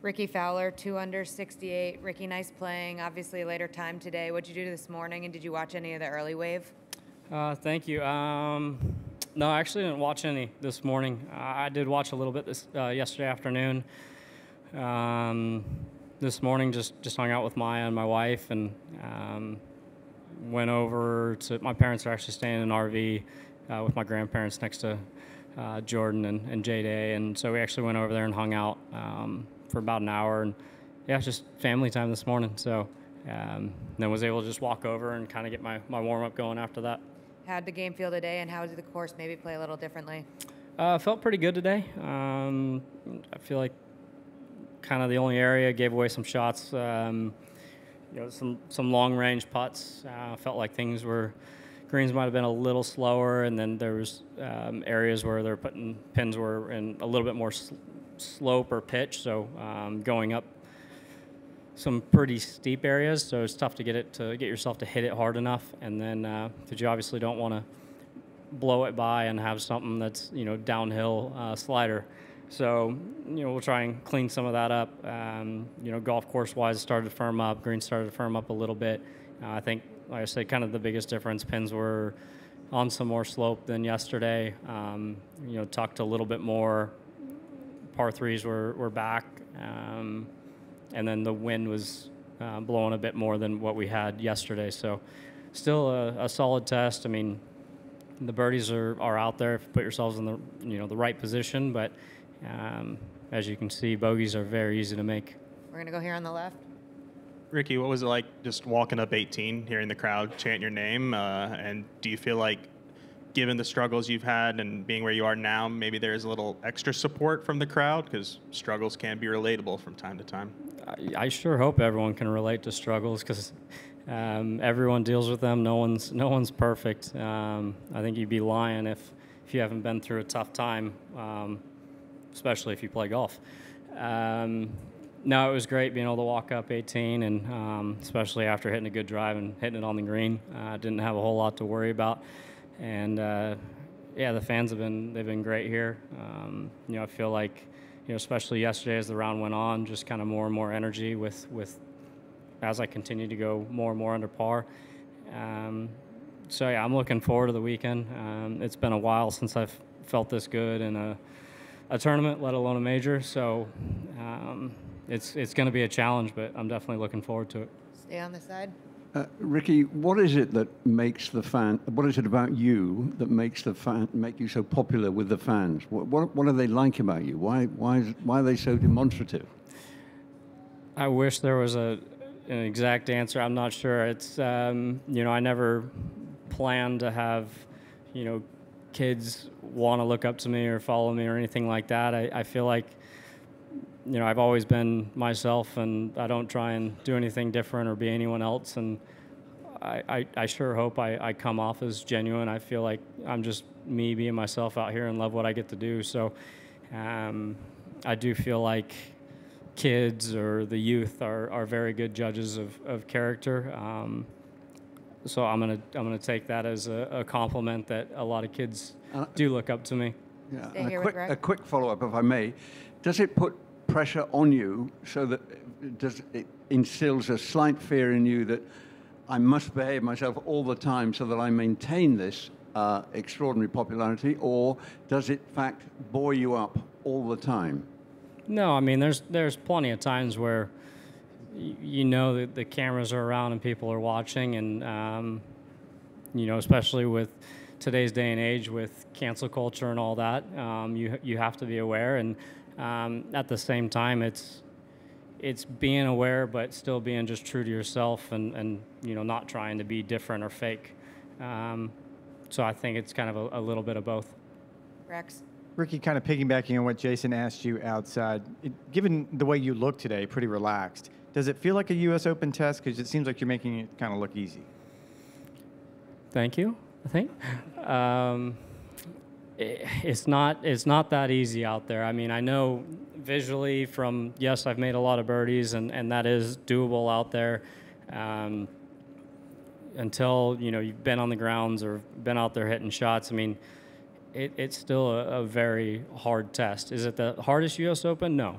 Rickie Fowler, 2 under, 68. Rickie, nice playing. Obviously, later time today. What'd you do this morning, and did you watch any of the early wave? Thank you. No, I actually didn't watch any this morning. I did watch a little bit yesterday afternoon. This morning, just hung out with Maya and my wife, and went over to my parents are actually staying in an RV with my grandparents next to Jordan and J-Day, and so we actually went over there and hung out for about an hour, and yeah, just family time this morning. So then was able to just walk over and kind of get my warm-up going after that. How'd the game feel today, and how did the course maybe play a little differently? Felt pretty good today. I feel like kind of the only area gave away some shots. You know, some long-range putts. Felt like greens might have been a little slower, and then there was areas where they're putting pins were in a little bit more slope or pitch, so going up some pretty steep areas, so it's tough to get yourself to hit it hard enough, and then because you obviously don't want to blow it by and have something that's, you know, downhill slider. So, you know, we'll try and clean some of that up. You know, golf course wise, started to firm up, greens started to firm up a little bit. I think, like I said, kind of the biggest difference, pins were on some more slope than yesterday. You know, tucked a little bit more. Par threes were back. And then the wind was blowing a bit more than what we had yesterday. So still a solid test. I mean, the birdies are out there if you put yourselves in the, you know, the right position, but as you can see, bogeys are very easy to make. We're gonna go here on the left. Rickie, what was it like just walking up 18, hearing the crowd chant your name? And do you feel like, given the struggles you've had and being where you are now, maybe there's a little extra support from the crowd? Because struggles can be relatable from time to time. I sure hope everyone can relate to struggles, because everyone deals with them. No one's perfect. I think you'd be lying if you haven't been through a tough time, especially if you play golf. No, it was great being able to walk up 18, and especially after hitting a good drive and hitting it on the green. Didn't have a whole lot to worry about, and yeah, the fans they've been great here. You know, I feel like, you know, especially yesterday as the round went on, just kind of more and more energy with as I continue to go more and more under par. So yeah, I'm looking forward to the weekend. It's been a while since I've felt this good in a tournament, let alone a major. So it's going to be a challenge, but I'm definitely looking forward to it. Stay on the side. Rickie, what is it that makes the fan? What is it about you that makes make you so popular with the fans? What do they like about you? Why are they so demonstrative? I wish there was an exact answer. I'm not sure. It's you know, I never planned to have, you know, kids want to look up to me or follow me or anything like that. I feel like, you know, I've always been myself, and I don't try and do anything different or be anyone else. And I sure hope I come off as genuine. I feel like I'm just me being myself out here and love what I get to do. So I do feel like kids or the youth are very good judges of character. So I'm gonna take that as a compliment that a lot of kids do look up to me. Yeah. Stay here with Rick. A quick follow-up, if I may. Does it put pressure on you so that it instills a slight fear in you that I must behave myself all the time so that I maintain this extraordinary popularity, or does it in fact buoy you up all the time? No, I mean, there's plenty of times where you know that the cameras are around and people are watching, and you know, especially with today's day and age with cancel culture and all that, you have to be aware, and at the same time, it's being aware but still being just true to yourself, and you know, not trying to be different or fake. So I think it's kind of a little bit of both. Rex. Rickie, kind of piggybacking on what Jason asked you outside, given the way you look today, pretty relaxed, does it feel like a U.S. Open test? Because it seems like you're making it kind of look easy. Thank you, I think. It's not that easy out there. I mean, I know visually from, yes, I've made a lot of birdies, and that is doable out there. Until, you know, you've been on the grounds or been out there hitting shots, I mean, it's still a very hard test. Is it the hardest U.S. Open? No.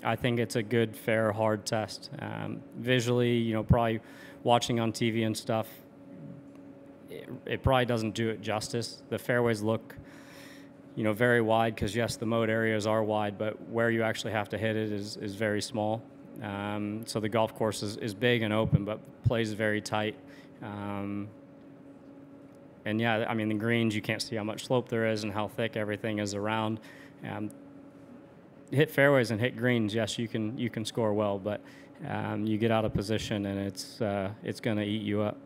I think it's a good, fair, hard test. Visually, you know, probably watching on TV and stuff, it probably doesn't do it justice. The fairways look, you know, very wide because, yes, the mode areas are wide, but where you actually have to hit it is very small. So the golf course is big and open, but plays very tight. And yeah, I mean, the greens, you can't see how much slope there is and how thick everything is around. Hit fairways and hit greens, yes, you can score well, but you get out of position and it's going to eat you up.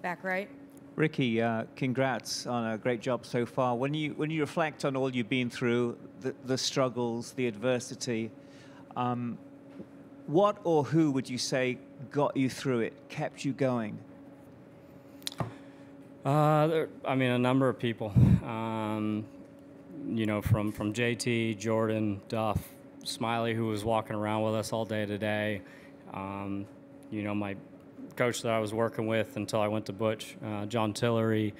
Back right. Rickie, congrats on a great job so far. When you reflect on all you've been through, the struggles, the adversity, what or who would you say got you through it, kept you going? I mean, a number of people. You know, from JT, Jordan, Duff, Smiley, who was walking around with us all day today. You know, my coach that I was working with until I went to Butch, John Tillery,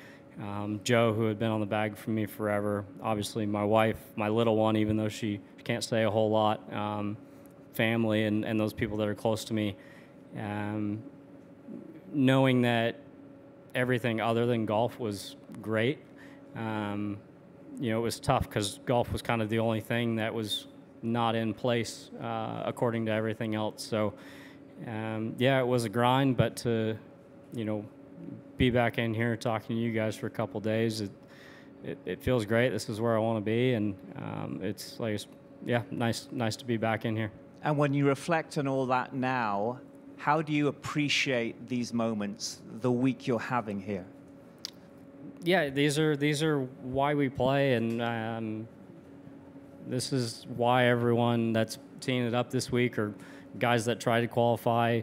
Joe, who had been on the bag for me forever. Obviously, my wife, my little one, even though she can't say a whole lot. Family and those people that are close to me. Knowing that everything other than golf was great. You know, it was tough because golf was kind of the only thing that was not in place according to everything else. So, yeah, it was a grind, but to, you know, be back in here talking to you guys for a couple days, it feels great. This is where I want to be, and it's like, yeah, nice to be back in here. And when you reflect on all that now, how do you appreciate these moments, the week you're having here? Yeah, these are why we play, and this is why everyone that's teeing it up this week, or guys that try to qualify,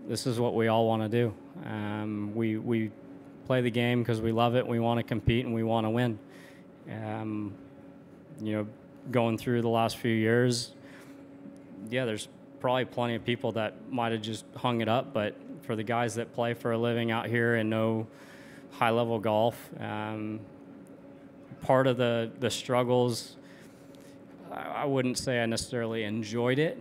this is what we all want to do. We play the game because we love it, we want to compete, and we want to win. You know, going through the last few years, yeah, there's probably plenty of people that might have just hung it up, but for the guys that play for a living out here and know high-level golf, part of the struggles, I wouldn't say I necessarily enjoyed it,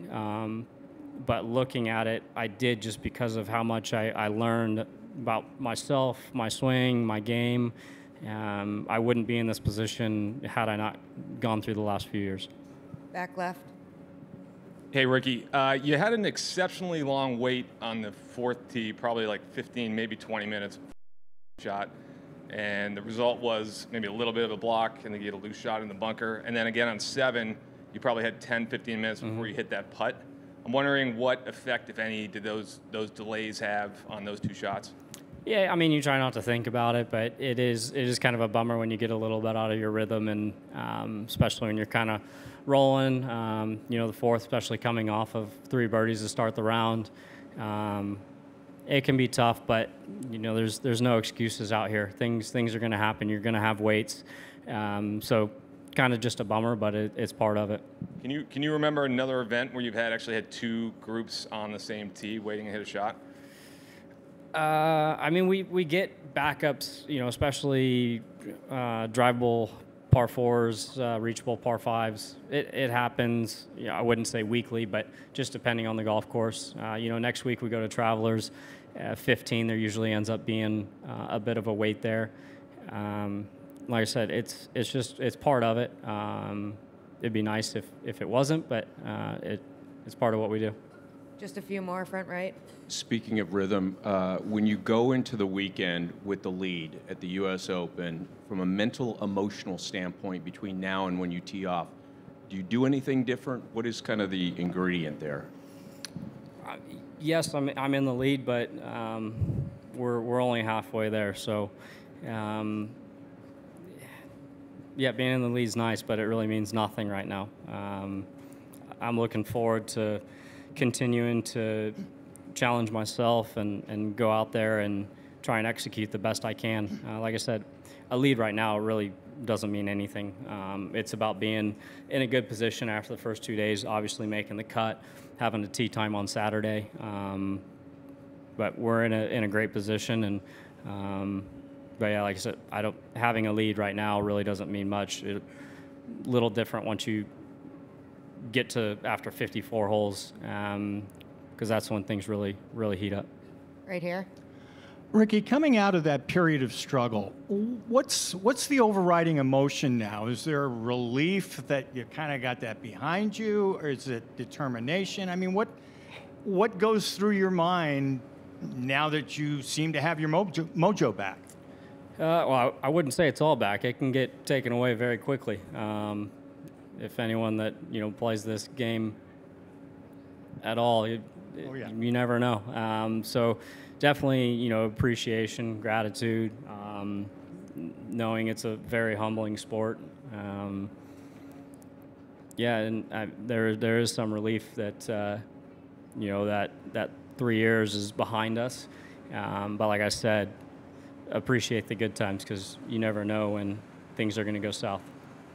but looking at it, I did, just because of how much I learned about myself, my swing, my game. I wouldn't be in this position had I not gone through the last few years. Back left. Hey, Rickie, you had an exceptionally long wait on the fourth tee, probably like 15, maybe 20 minutes shot, and the result was maybe a little bit of a block, and then you get a loose shot in the bunker, and then again on 7, you probably had 10, 15 minutes before you hit that putt. I'm wondering what effect, if any, did those delays have on those 2 shots? Yeah, I mean, you try not to think about it, but it is kind of a bummer when you get a little bit out of your rhythm, and especially when you're kind of rolling. You know, the fourth, especially coming off of 3 birdies to start the round, it can be tough. But you know, there's no excuses out here. Things are going to happen. You're going to have waits, so kind of just a bummer, but it's part of it. Can you remember another event where you've actually had 2 groups on the same tee waiting to hit a shot? I mean, we get backups, you know, especially drivable par 4s, reachable par 5s. It happens, you know, I wouldn't say weekly, but just depending on the golf course. You know, next week we go to Travelers, 15, there usually ends up being a bit of a wait there. Like I said, it's part of it. It'd be nice if it wasn't, but it's part of what we do. Just a few more, front right. Speaking of rhythm, when you go into the weekend with the lead at the U.S. Open, from a mental, emotional standpoint between now and when you tee off, do you do anything different? What is kind of the ingredient there? Yes, I'm in the lead, but we're only halfway there. So, yeah, being in the lead is nice, but it really means nothing right now. I'm looking forward to continuing to challenge myself and go out there and try and execute the best I can. Like I said, a lead right now really doesn't mean anything. It's about being in a good position after the first 2 days, obviously making the cut, having a tee time on Saturday. But we're in a great position, and but yeah, like I said, having a lead right now really doesn't mean much. A little different once you get to after 54 holes, because that's when things really heat up. Right here. Rickie, coming out of that period of struggle, what's the overriding emotion now? Is there relief that you kind of got that behind you, or is it determination? I mean, what goes through your mind now that you seem to have your mojo back? Well, I wouldn't say it's all back. It can get taken away very quickly. If anyone that plays this game at all, you never know. So definitely, appreciation, gratitude, knowing it's a very humbling sport. Yeah, and there is some relief that that 3 years is behind us. But like I said, appreciate the good times, because you never know when things are going to go south.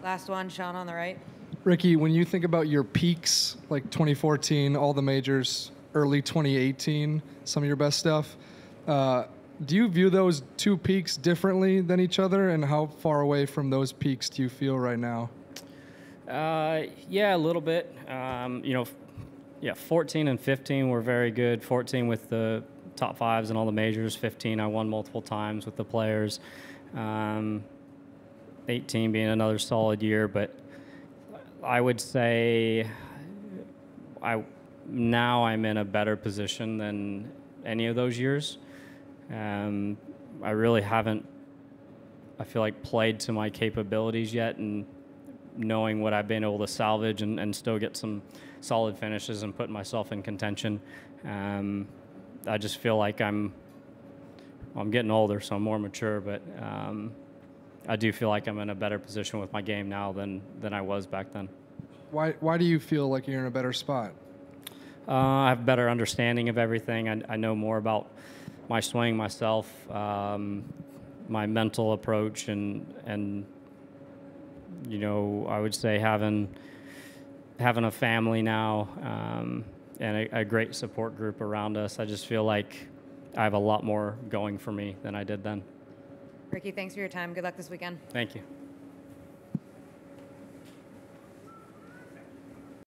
Last one, Sean on the right. Rickie, when you think about your peaks, like 2014, all the majors, early 2018, some of your best stuff, do you view those two peaks differently than each other, and how far away from those peaks do you feel right now? Yeah, a little bit. 14 and 15 were very good. 14 with the top fives in all the majors. 15, I won multiple times with the players. 18 being another solid year, but I would say now I'm in a better position than any of those years. I really haven't, I feel like, played to my capabilities yet, and knowing what I've been able to salvage and still get some solid finishes and put myself in contention. I just feel like I'm getting older, so I'm more mature, but I do feel like I'm in a better position with my game now than I was back then. Why do you feel like you're in a better spot? I have a better understanding of everything. I know more about my swing myself, my mental approach, and I would say having a family now, and a great support group around us. I just feel like I have a lot more going for me than I did then. Rickie, thanks for your time. Good luck this weekend. Thank you.